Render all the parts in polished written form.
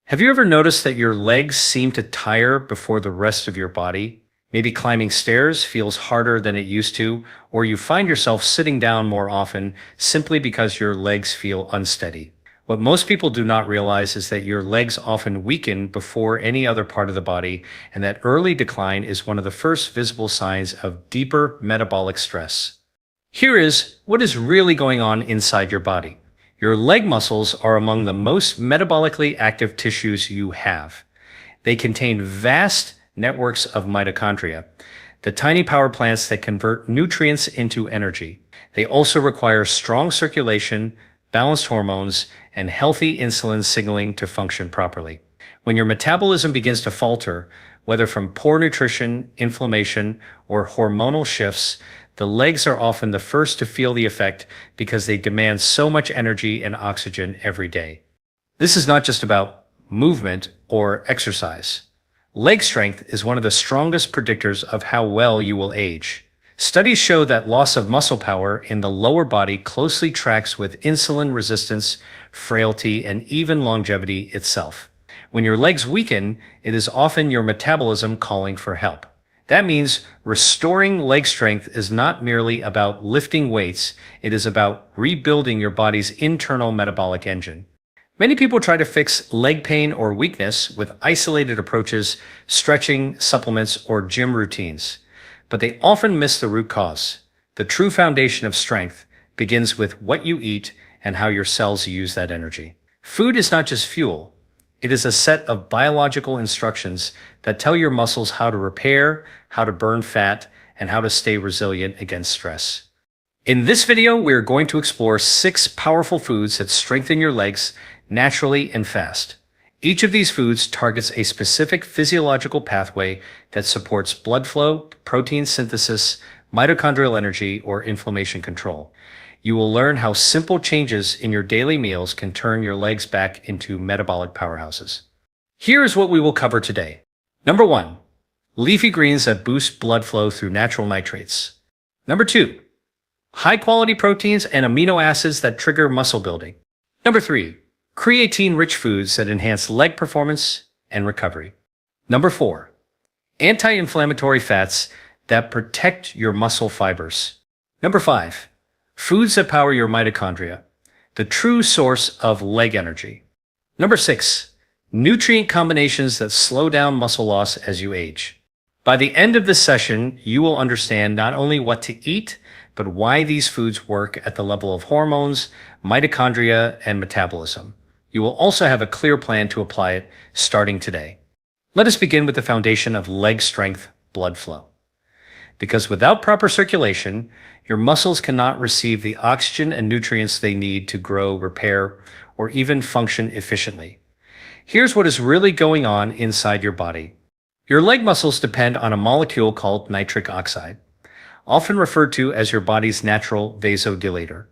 Have you ever noticed that your legs seem to tire before the rest of your body? Maybe climbing stairs feels harder than it used to, or you find yourself sitting down more often simply because your legs feel unsteady. What most people do not realize is that your legs often weaken before any other part of the body, and that early decline is one of the first visible signs of deeper metabolic stress. Here is what is really going on inside your body. Your leg muscles are among the most metabolically active tissues you have. They contain vast networks of mitochondria, the tiny power plants that convert nutrients into energy. They also require strong circulation, balanced hormones, and healthy insulin signaling to function properly. When your metabolism begins to falter, whether from poor nutrition, inflammation, or hormonal shifts, the legs are often the first to feel the effect because they demand so much energy and oxygen every day. This is not just about movement or exercise. Leg strength is one of the strongest predictors of how well you will age. Studies show that loss of muscle power in the lower body closely tracks with insulin resistance, frailty, and even longevity itself. When your legs weaken, it is often your metabolism calling for help. That means restoring leg strength is not merely about lifting weights, it is about rebuilding your body's internal metabolic engine. Many people try to fix leg pain or weakness with isolated approaches, stretching, supplements, or gym routines. But they often miss the root cause. The true foundation of strength begins with what you eat and how your cells use that energy. Food is not just fuel. It is a set of biological instructions that tell your muscles how to repair, how to burn fat, and how to stay resilient against stress. In this video, we're going to explore 6 powerful foods that strengthen your legs naturally and fast. Each of these foods targets a specific physiological pathway that supports blood flow, protein synthesis, mitochondrial energy, or inflammation control. You will learn how simple changes in your daily meals can turn your legs back into metabolic powerhouses. Here is what we will cover today. Number 1, leafy greens that boost blood flow through natural nitrates. Number 2, high-quality proteins and amino acids that trigger muscle building. Number 3, creatine-rich foods that enhance leg performance and recovery. Number 4, anti-inflammatory fats that protect your muscle fibers. Number 5, foods that power your mitochondria, the true source of leg energy. Number 6, nutrient combinations that slow down muscle loss as you age. By the end of this session, you will understand not only what to eat, but why these foods work at the level of hormones, mitochondria, and metabolism. You will also have a clear plan to apply it starting today. Let us begin with the foundation of leg strength, blood flow. Because without proper circulation, your muscles cannot receive the oxygen and nutrients they need to grow, repair, or even function efficiently. Here's what is really going on inside your body. Your leg muscles depend on a molecule called nitric oxide, often referred to as your body's natural vasodilator.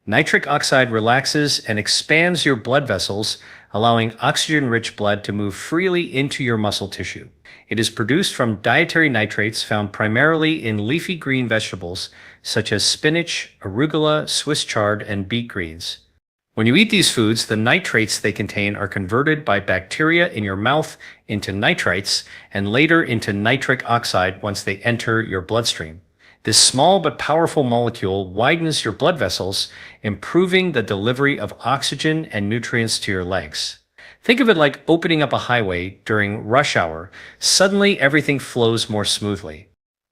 Nitric oxide relaxes and expands your blood vessels, allowing oxygen-rich blood to move freely into your muscle tissue. It is produced from dietary nitrates found primarily in leafy green vegetables such as spinach, arugula, Swiss chard, and beet greens. When you eat these foods, the nitrates they contain are converted by bacteria in your mouth into nitrites and later into nitric oxide once they enter your bloodstream. This small but powerful molecule widens your blood vessels, improving the delivery of oxygen and nutrients to your legs. Think of it like opening up a highway during rush hour. Suddenly, everything flows more smoothly.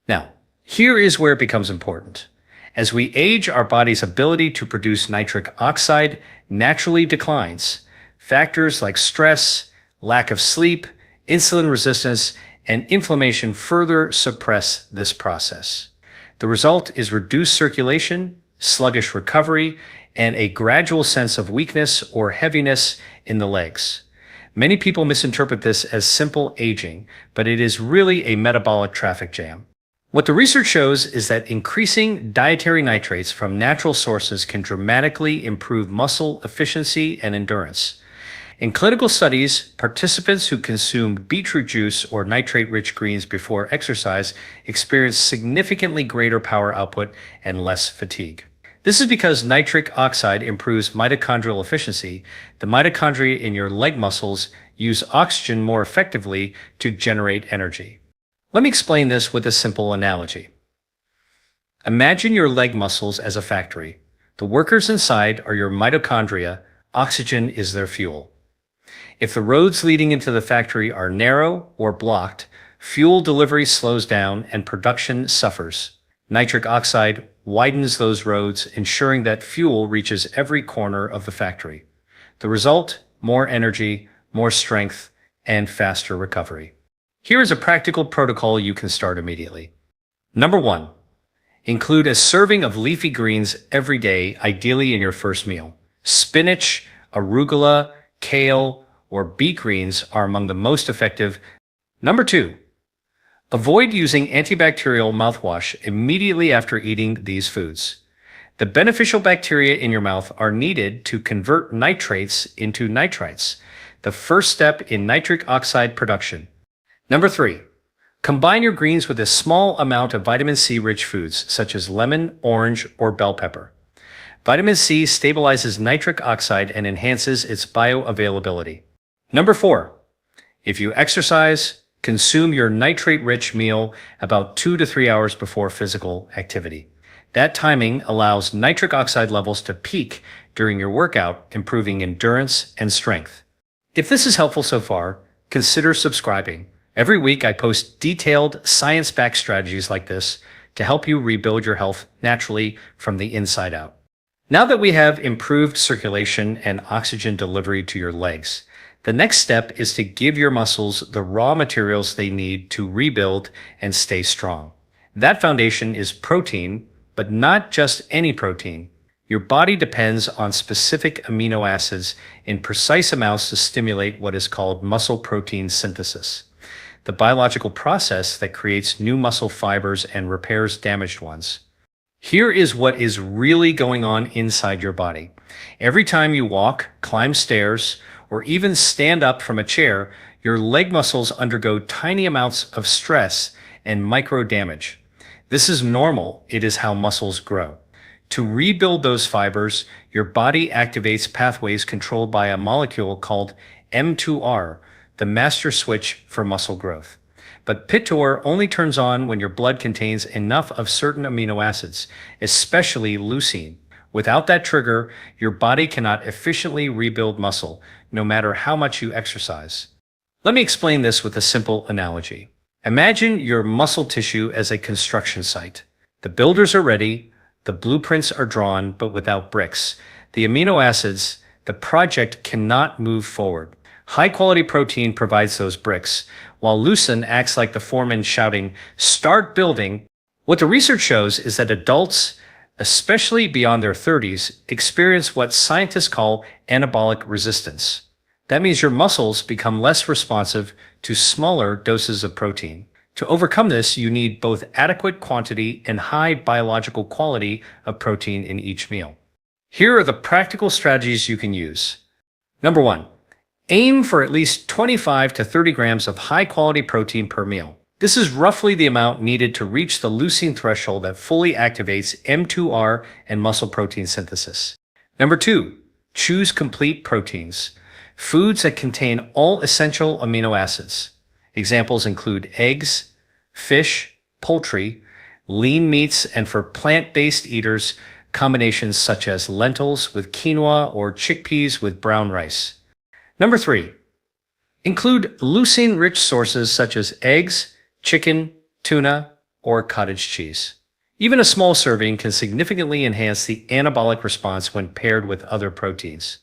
Now, here is where it becomes important. As we age, our body's ability to produce nitric oxide naturally declines. Factors like stress, lack of sleep, insulin resistance, and inflammation further suppress this process. The result is reduced circulation, sluggish recovery, and a gradual sense of weakness or heaviness in the legs. Many people misinterpret this as simple aging, but it is really a metabolic traffic jam. What the research shows is that increasing dietary nitrates from natural sources can dramatically improve muscle efficiency and endurance. In clinical studies, participants who consumed beetroot juice or nitrate-rich greens before exercise experienced significantly greater power output and less fatigue. This is because nitric oxide improves mitochondrial efficiency. The mitochondria in your leg muscles use oxygen more effectively to generate energy. Let me explain this with a simple analogy. Imagine your leg muscles as a factory. The workers inside are your mitochondria. Oxygen is their fuel. If the roads leading into the factory are narrow or blocked, fuel delivery slows down and production suffers. Nitric oxide widens those roads, ensuring that fuel reaches every corner of the factory. The result? More energy, more strength, and faster recovery. Here is a practical protocol you can start immediately. Number 1. Include a serving of leafy greens every day, ideally in your first meal. Spinach, arugula, kale, or beet greens are among the most effective. Number 2. Avoid using antibacterial mouthwash immediately after eating these foods. The beneficial bacteria in your mouth are needed to convert nitrates into nitrites, the first step in nitric oxide production. Number 3. Combine your greens with a small amount of vitamin C-rich foods, such as lemon, orange, or bell pepper. Vitamin C stabilizes nitric oxide and enhances its bioavailability. Number 4. If you exercise, consume your nitrate-rich meal about 2 to 3 hours before physical activity. That timing allows nitric oxide levels to peak during your workout, improving endurance and strength. If this is helpful so far, consider subscribing. Every week I post detailed, science-backed strategies like this to help you rebuild your health naturally from the inside out. Now that we have improved circulation and oxygen delivery to your legs, the next step is to give your muscles the raw materials they need to rebuild and stay strong. That foundation is protein, but not just any protein. Your body depends on specific amino acids in precise amounts to stimulate what is called muscle protein synthesis, the biological process that creates new muscle fibers and repairs damaged ones. Here is what is really going on inside your body. Every time you walk, climb stairs, or even stand up from a chair, your leg muscles undergo tiny amounts of stress and micro damage. This is normal. It is how muscles grow. To rebuild those fibers, your body activates pathways controlled by a molecule called mTOR, the master switch for muscle growth. But mTOR only turns on when your blood contains enough of certain amino acids, especially leucine. Without that trigger, your body cannot efficiently rebuild muscle, no matter how much you exercise. Let me explain this with a simple analogy. Imagine your muscle tissue as a construction site. The builders are ready, the blueprints are drawn, but without bricks. The amino acids, the project cannot move forward. High-quality protein provides those bricks, while leucine acts like the foreman shouting, "Start building." What the research shows is that adults, especially beyond their 30s, experience what scientists call anabolic resistance. That means your muscles become less responsive to smaller doses of protein. To overcome this, you need both adequate quantity and high biological quality of protein in each meal. Here are the practical strategies you can use. Number 1. Aim for at least 25 to 30 grams of high-quality protein per meal. This is roughly the amount needed to reach the leucine threshold that fully activates mTOR and muscle protein synthesis. Number 2. Choose complete proteins. Foods that contain all essential amino acids. Examples include eggs, fish, poultry, lean meats, and for plant-based eaters, combinations such as lentils with quinoa or chickpeas with brown rice. Number 3. Include leucine-rich sources such as eggs, chicken, tuna, or cottage cheese. Even a small serving can significantly enhance the anabolic response when paired with other proteins.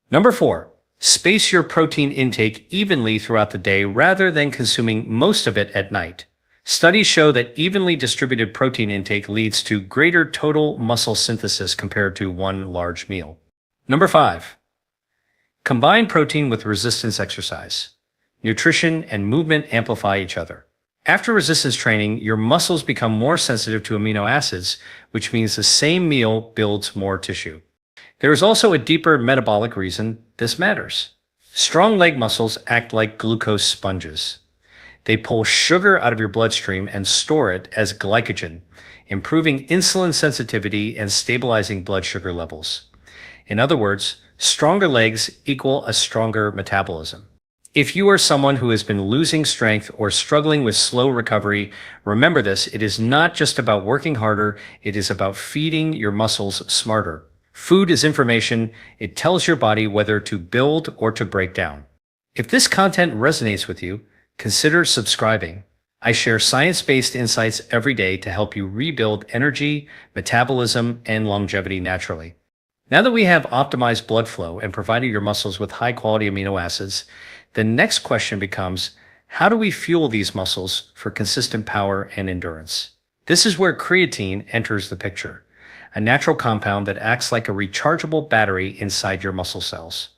Number 4. Space your protein intake evenly throughout the day rather than consuming most of it at night. Studies show that evenly distributed protein intake leads to greater total muscle synthesis compared to one large meal. Number 5. Combine protein with resistance exercise. Nutrition and movement amplify each other. After resistance training, your muscles become more sensitive to amino acids, which means the same meal builds more tissue. There is also a deeper metabolic reason this matters. Strong leg muscles act like glucose sponges. They pull sugar out of your bloodstream and store it as glycogen, improving insulin sensitivity and stabilizing blood sugar levels. In other words, stronger legs equal a stronger metabolism. If you are someone who has been losing strength or struggling with slow recovery, remember this: it is not just about working harder, it is about feeding your muscles smarter. Food is information. It tells your body whether to build or to break down. If this content resonates with you, consider subscribing. I share science-based insights every day to help you rebuild energy, metabolism, and longevity naturally. Now that we have optimized blood flow and provided your muscles with high-quality amino acids, the next question becomes, how do we fuel these muscles for consistent power and endurance? This is where creatine enters the picture, a natural compound that acts like a rechargeable battery inside your muscle cells.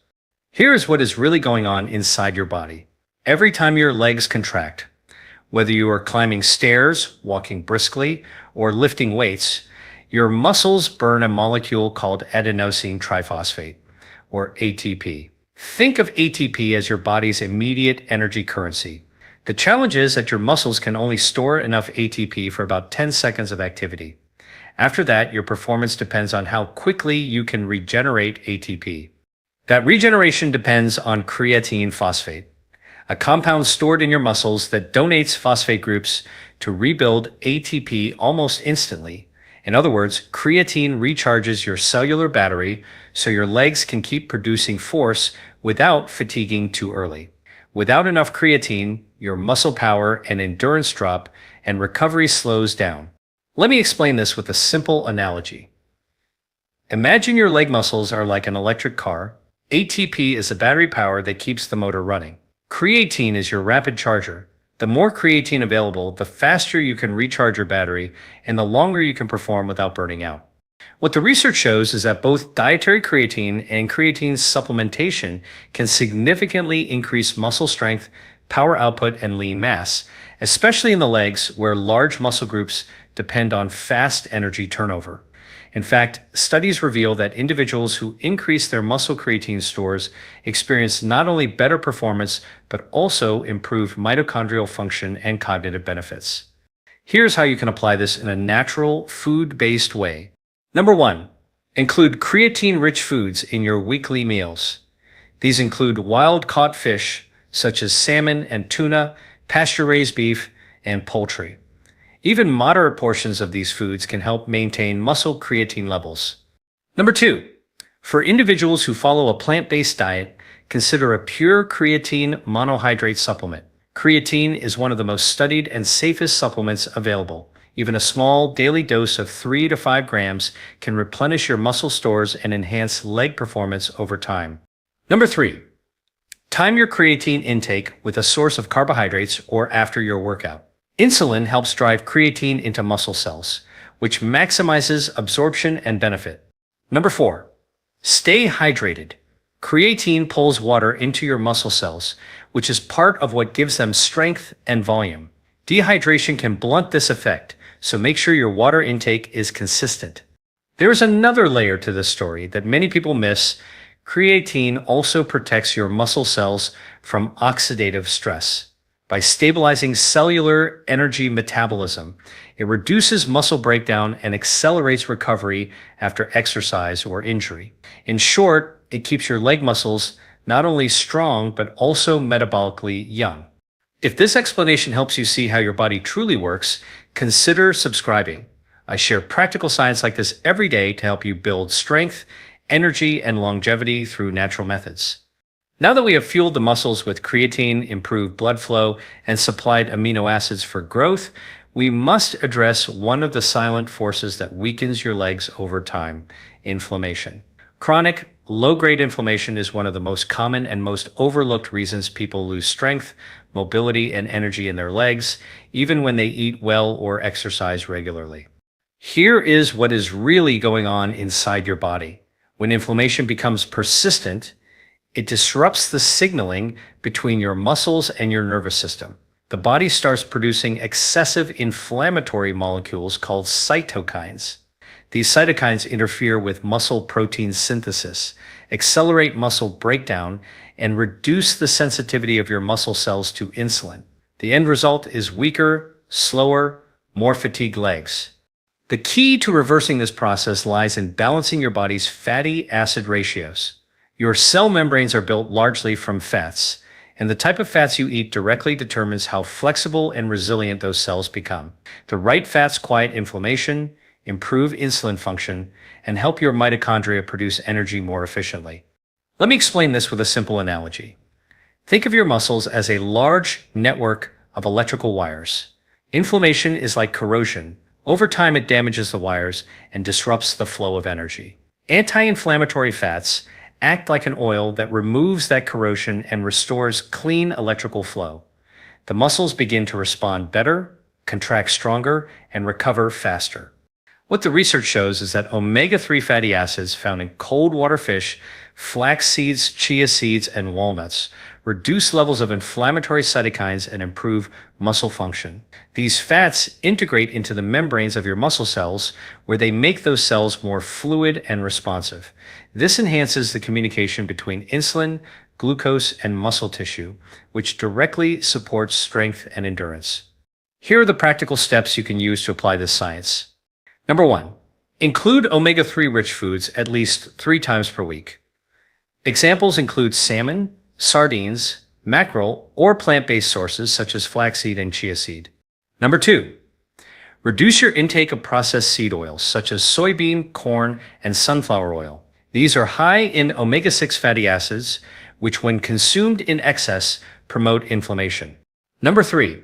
Here is what is really going on inside your body. Every time your legs contract, whether you are climbing stairs, walking briskly, or lifting weights, your muscles burn a molecule called adenosine triphosphate, or ATP. Think of ATP as your body's immediate energy currency. The challenge is that your muscles can only store enough ATP for about 10 seconds of activity. After that, your performance depends on how quickly you can regenerate ATP. That regeneration depends on creatine phosphate, a compound stored in your muscles that donates phosphate groups to rebuild ATP almost instantly. In other words, creatine recharges your cellular battery so your legs can keep producing force without fatiguing too early. Without enough creatine, your muscle power and endurance drop and recovery slows down. Let me explain this with a simple analogy. Imagine your leg muscles are like an electric car. ATP is the battery power that keeps the motor running. Creatine is your rapid charger. The more creatine available, the faster you can recharge your battery and the longer you can perform without burning out. What the research shows is that both dietary creatine and creatine supplementation can significantly increase muscle strength, power output, and lean mass, especially in the legs where large muscle groups depend on fast energy turnover. In fact, studies reveal that individuals who increase their muscle creatine stores experience not only better performance, but also improved mitochondrial function and cognitive benefits. Here's how you can apply this in a natural, food-based way. Number 1, include creatine-rich foods in your weekly meals. These include wild-caught fish, such as salmon and tuna, pasture-raised beef, and poultry. Even moderate portions of these foods can help maintain muscle creatine levels. Number 2, for individuals who follow a plant-based diet, consider a pure creatine monohydrate supplement. Creatine is one of the most studied and safest supplements available. Even a small daily dose of 3 to 5 grams can replenish your muscle stores and enhance leg performance over time. Number 3, time your creatine intake with a source of carbohydrates or after your workout. Insulin helps drive creatine into muscle cells, which maximizes absorption and benefit. Number 4, stay hydrated. Creatine pulls water into your muscle cells, which is part of what gives them strength and volume. Dehydration can blunt this effect, so make sure your water intake is consistent. There is another layer to this story that many people miss. Creatine also protects your muscle cells from oxidative stress. By stabilizing cellular energy metabolism, it reduces muscle breakdown and accelerates recovery after exercise or injury. In short, it keeps your leg muscles not only strong, but also metabolically young. If this explanation helps you see how your body truly works, consider subscribing. I share practical science like this every day to help you build strength, energy, and longevity through natural methods. Now that we have fueled the muscles with creatine, improved blood flow, and supplied amino acids for growth, we must address one of the silent forces that weakens your legs over time: inflammation. Chronic, low-grade inflammation is one of the most common and most overlooked reasons people lose strength, mobility, and energy in their legs, even when they eat well or exercise regularly. Here is what is really going on inside your body. When inflammation becomes persistent, it disrupts the signaling between your muscles and your nervous system. The body starts producing excessive inflammatory molecules called cytokines. These cytokines interfere with muscle protein synthesis, accelerate muscle breakdown, and reduce the sensitivity of your muscle cells to insulin. The end result is weaker, slower, more fatigued legs. The key to reversing this process lies in balancing your body's fatty acid ratios. Your cell membranes are built largely from fats, and the type of fats you eat directly determines how flexible and resilient those cells become. The right fats quiet inflammation, improve insulin function, and help your mitochondria produce energy more efficiently. Let me explain this with a simple analogy. Think of your muscles as a large network of electrical wires. Inflammation is like corrosion. Over time, it damages the wires and disrupts the flow of energy. Anti-inflammatory fats act like an oil that removes that corrosion and restores clean electrical flow. The muscles begin to respond better, contract stronger, and recover faster. What the research shows is that omega-3 fatty acids found in cold water fish, flax seeds, chia seeds, and walnuts reduce levels of inflammatory cytokines and improve muscle function. These fats integrate into the membranes of your muscle cells, where they make those cells more fluid and responsive. This enhances the communication between insulin, glucose, and muscle tissue, which directly supports strength and endurance. Here are the practical steps you can use to apply this science. Number 1. Include omega-3 rich foods at least 3 times per week. Examples include salmon, sardines, mackerel, or plant-based sources such as flaxseed and chia seed. Number 2. Reduce your intake of processed seed oils such as soybean, corn, and sunflower oil. These are high in omega-6 fatty acids, which when consumed in excess promote inflammation. Number 3.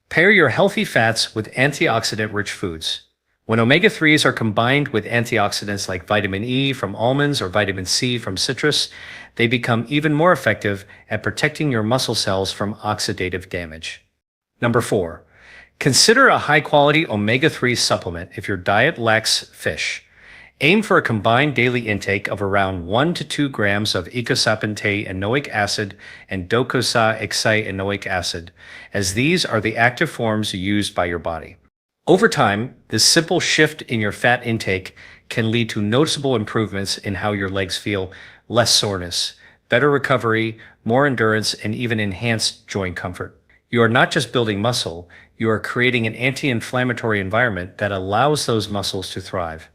Pair your healthy fats with antioxidant-rich foods. When omega-3s are combined with antioxidants like vitamin E from almonds or vitamin C from citrus, they become even more effective at protecting your muscle cells from oxidative damage. Number 4. Consider a high-quality omega-3 supplement if your diet lacks fish. Aim for a combined daily intake of around 1 to 2 grams of eicosapentaenoic acid and docosahexaenoic acid, as these are the active forms used by your body. Over time, this simple shift in your fat intake can lead to noticeable improvements in how your legs feel, less soreness, better recovery, more endurance, and even enhanced joint comfort. You are not just building muscle, you are creating an anti-inflammatory environment that allows those muscles to thrive.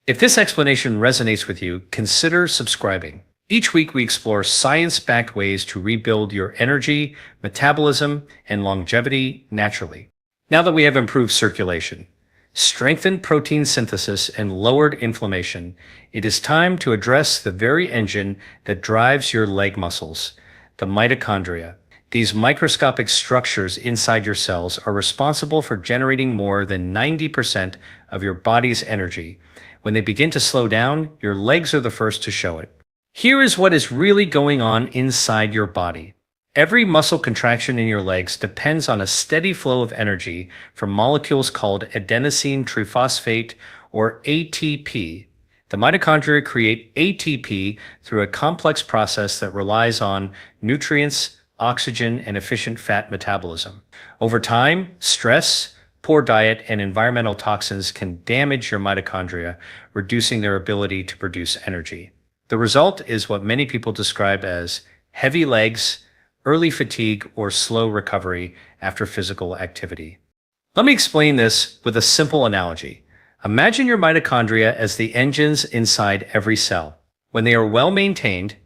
If this explanation resonates with you, consider subscribing. Each week we explore science-backed ways to rebuild your energy, metabolism, and longevity naturally. Now that we have improved circulation, strengthened protein synthesis, and lowered inflammation, it is time to address the very engine that drives your leg muscles, the mitochondria. These microscopic structures inside your cells are responsible for generating more than 90% of your body's energy. When they begin to slow down, your legs are the first to show it. Here is what is really going on inside your body. Every muscle contraction in your legs depends on a steady flow of energy from molecules called adenosine triphosphate, or ATP. The mitochondria create ATP through a complex process that relies on nutrients, oxygen, and efficient fat metabolism. Over time, stress, poor diet, and environmental toxins can damage your mitochondria, reducing their ability to produce energy. The result is what many people describe as heavy legs, early fatigue, or slow recovery after physical activity. Let me explain this with a simple analogy. Imagine your mitochondria as the engines inside every cell. When they are well maintained,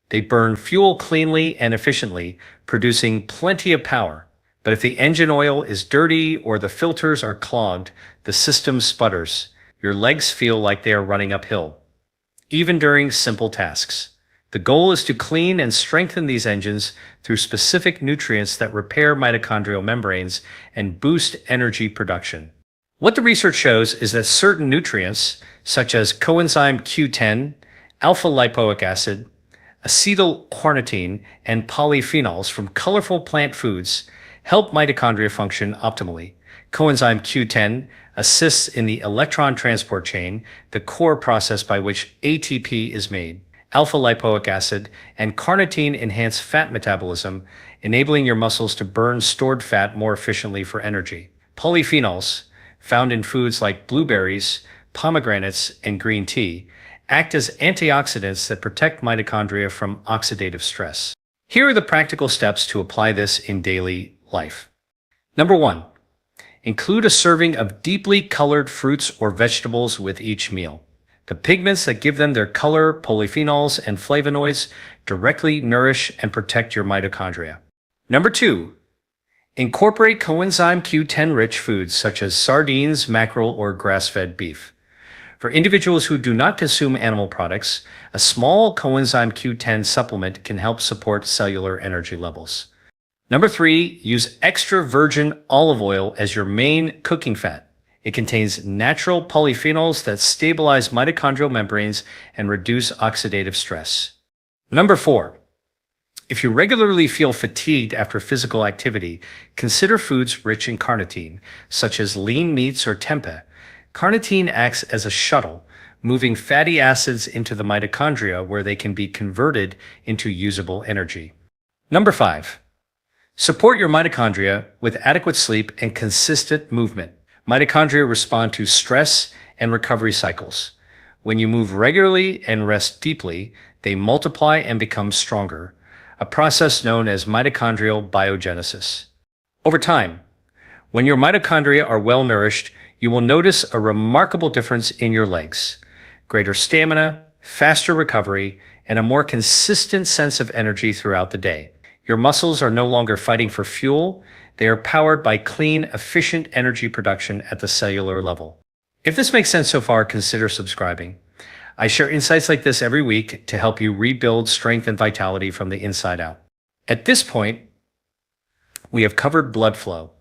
they burn fuel cleanly and efficiently, producing plenty of power. But if the engine oil is dirty or the filters are clogged, the system sputters. Your legs feel like they are running uphill, even during simple tasks. The goal is to clean and strengthen these engines through specific nutrients that repair mitochondrial membranes and boost energy production. What the research shows is that certain nutrients, such as coenzyme Q10, alpha-lipoic acid, acetylcarnitine, and polyphenols from colorful plant foods, help mitochondria function optimally. Coenzyme Q10 assists in the electron transport chain, the core process by which ATP is made. Alpha-lipoic acid and carnitine enhance fat metabolism, enabling your muscles to burn stored fat more efficiently for energy. Polyphenols, found in foods like blueberries, pomegranates, and green tea, act as antioxidants that protect mitochondria from oxidative stress. Here are the practical steps to apply this in daily life. Number 1. Include a serving of deeply colored fruits or vegetables with each meal. The pigments that give them their color, polyphenols, and flavonoids directly nourish and protect your mitochondria. Number 2. Incorporate coenzyme Q10-rich foods such as sardines, mackerel, or grass-fed beef. For individuals who do not consume animal products, a small coenzyme Q10 supplement can help support cellular energy levels. Number 3, use extra virgin olive oil as your main cooking fat. It contains natural polyphenols that stabilize mitochondrial membranes and reduce oxidative stress. Number 4, if you regularly feel fatigued after physical activity, consider foods rich in carnitine, such as lean meats or tempeh. Carnitine acts as a shuttle, moving fatty acids into the mitochondria where they can be converted into usable energy. Number 5, support your mitochondria with adequate sleep and consistent movement. Mitochondria respond to stress and recovery cycles. When you move regularly and rest deeply, they multiply and become stronger, a process known as mitochondrial biogenesis. Over time, when your mitochondria are well nourished, you will notice a remarkable difference in your legs, greater stamina, faster recovery, and a more consistent sense of energy throughout the day. Your muscles are no longer fighting for fuel. They are powered by clean, efficient energy production at the cellular level. If this makes sense so far, consider subscribing. I share insights like this every week to help you rebuild strength and vitality from the inside out. At this point, we have covered blood flow,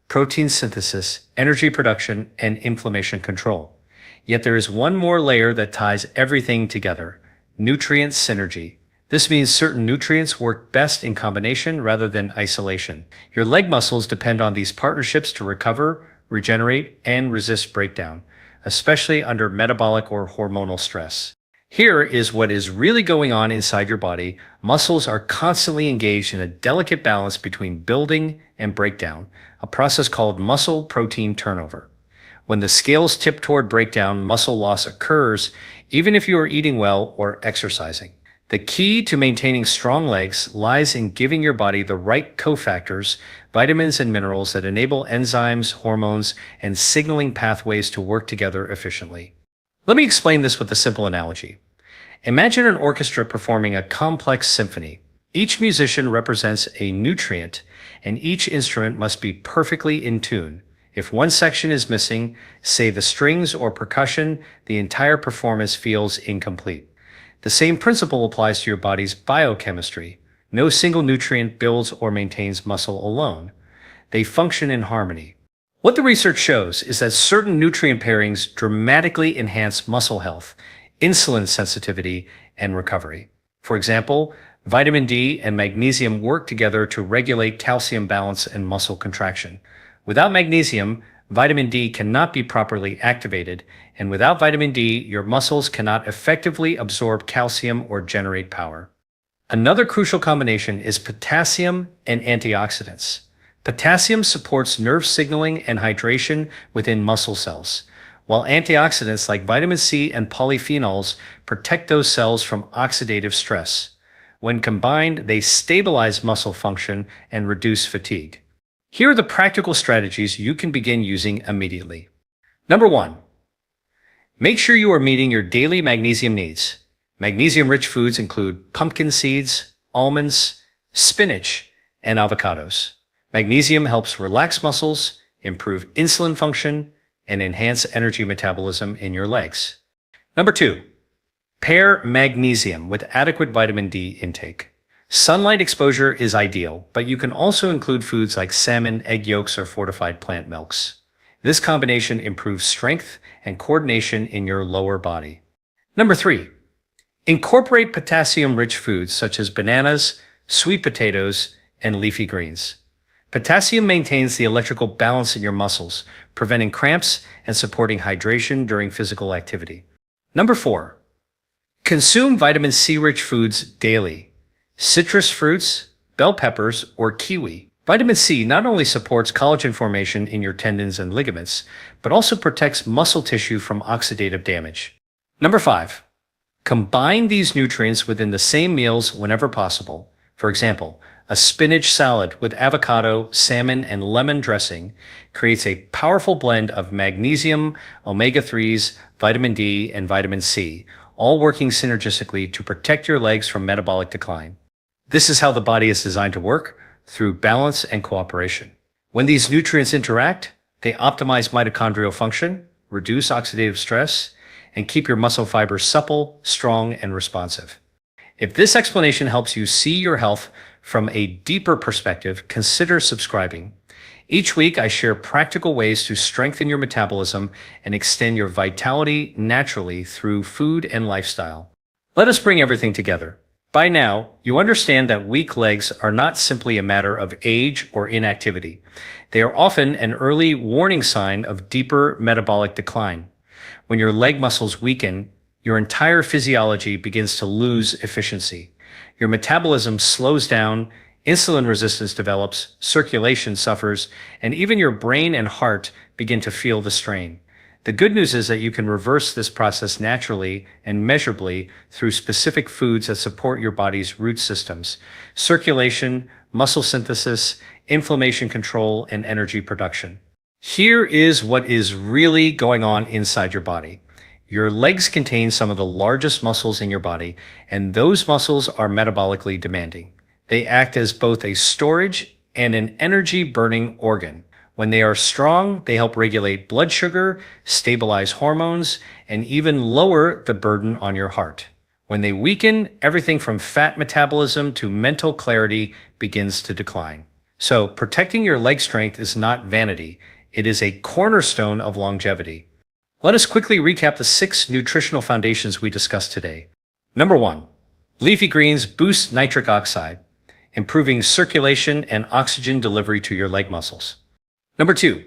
protein synthesis, energy production, and inflammation control. Yet there is one more layer that ties everything together: nutrient synergy. This means certain nutrients work best in combination rather than isolation. Your leg muscles depend on these partnerships to recover, regenerate, and resist breakdown, especially under metabolic or hormonal stress. Here is what is really going on inside your body. Muscles are constantly engaged in a delicate balance between building and breakdown, a process called muscle protein turnover. When the scales tip toward breakdown, muscle loss occurs even if you are eating well or exercising. The key to maintaining strong legs lies in giving your body the right cofactors, vitamins and minerals that enable enzymes, hormones, and signaling pathways to work together efficiently. Let me explain this with a simple analogy. Imagine an orchestra performing a complex symphony. Each musician represents a nutrient, and each instrument must be perfectly in tune. If one section is missing, say the strings or percussion, the entire performance feels incomplete. The same principle applies to your body's biochemistry. No single nutrient builds or maintains muscle alone. They function in harmony. What the research shows is that certain nutrient pairings dramatically enhance muscle health, insulin sensitivity, and recovery. For example, vitamin D and magnesium work together to regulate calcium balance and muscle contraction. Without magnesium, vitamin D cannot be properly activated, and without vitamin D, your muscles cannot effectively absorb calcium or generate power. Another crucial combination is potassium and antioxidants. Potassium supports nerve signaling and hydration within muscle cells, while antioxidants like vitamin C and polyphenols protect those cells from oxidative stress. When combined, they stabilize muscle function and reduce fatigue. Here are the practical strategies you can begin using immediately. Number 1, make sure you are meeting your daily magnesium needs. Magnesium-rich foods include pumpkin seeds, almonds, spinach, and avocados. Magnesium helps relax muscles, improve insulin function, and enhance energy metabolism in your legs. Number 2, pair magnesium with adequate vitamin D intake. Sunlight exposure is ideal, but you can also include foods like salmon, egg yolks, or fortified plant milks. This combination improves strength and coordination in your lower body. Number 3, incorporate potassium-rich foods such as bananas, sweet potatoes, and leafy greens. Potassium maintains the electrical balance in your muscles, preventing cramps and supporting hydration during physical activity. Number 4, consume vitamin C-rich foods daily. Citrus fruits, bell peppers, or kiwi. Vitamin C not only supports collagen formation in your tendons and ligaments, but also protects muscle tissue from oxidative damage. Number 5, combine these nutrients within the same meals whenever possible. For example, A spinach salad with avocado, salmon, and lemon dressing creates a powerful blend of magnesium, omega-3s, vitamin D, and vitamin C, all working synergistically to protect your legs from metabolic decline. This is how the body is designed to work, through balance and cooperation. When these nutrients interact, they optimize mitochondrial function, reduce oxidative stress, and keep your muscle fibers supple, strong, and responsive. If this explanation helps you see your health from a deeper perspective, consider subscribing. Each week, I share practical ways to strengthen your metabolism and extend your vitality naturally through food and lifestyle. Let us bring everything together. By now, you understand that weak legs are not simply a matter of age or inactivity. They are often an early warning sign of deeper metabolic decline. When your leg muscles weaken, your entire physiology begins to lose efficiency. Your metabolism slows down, insulin resistance develops, circulation suffers, and even your brain and heart begin to feel the strain. The good news is that you can reverse this process naturally and measurably through specific foods that support your body's root systems: circulation, muscle synthesis, inflammation control, and energy production. Here is what is really going on inside your body. Your legs contain some of the largest muscles in your body, and those muscles are metabolically demanding. They act as both a storage and an energy-burning organ. When they are strong, they help regulate blood sugar, stabilize hormones, and even lower the burden on your heart. When they weaken, everything from fat metabolism to mental clarity begins to decline. So, protecting your leg strength is not vanity. It is a cornerstone of longevity. Let us quickly recap the 6 nutritional foundations we discussed today. Number 1, leafy greens boost nitric oxide, improving circulation and oxygen delivery to your leg muscles. Number 2,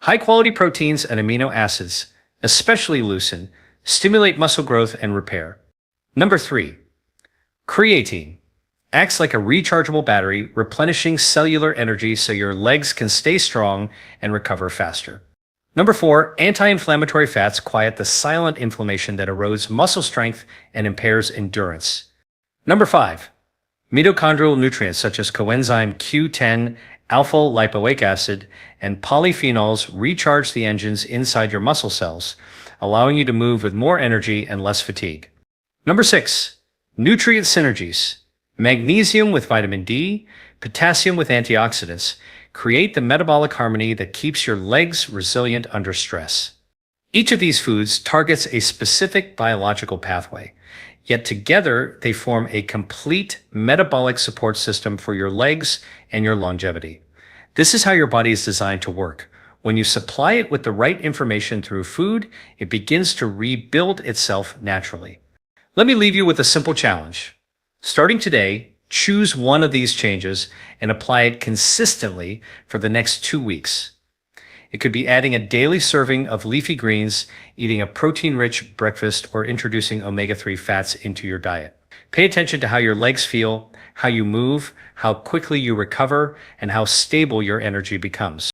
high-quality proteins and amino acids, especially leucine, stimulate muscle growth and repair. Number 3, creatine acts like a rechargeable battery, replenishing cellular energy so your legs can stay strong and recover faster. Number 4, anti-inflammatory fats quiet the silent inflammation that erodes muscle strength and impairs endurance. Number 5, mitochondrial nutrients such as coenzyme Q10, alpha-lipoic acid, and polyphenols recharge the engines inside your muscle cells, allowing you to move with more energy and less fatigue. Number 6, nutrient synergies. Magnesium with vitamin D, potassium with antioxidants create the metabolic harmony that keeps your legs resilient under stress. Each of these foods targets a specific biological pathway, yet together they form a complete metabolic support system for your legs and your longevity. This is how your body is designed to work. When you supply it with the right information through food, it begins to rebuild itself naturally. Let me leave you with a simple challenge. Starting today, choose one of these changes and apply it consistently for the next 2 weeks. It could be adding a daily serving of leafy greens, eating a protein-rich breakfast, or introducing omega-3 fats into your diet. Pay attention to how your legs feel, how you move, how quickly you recover, and how stable your energy becomes.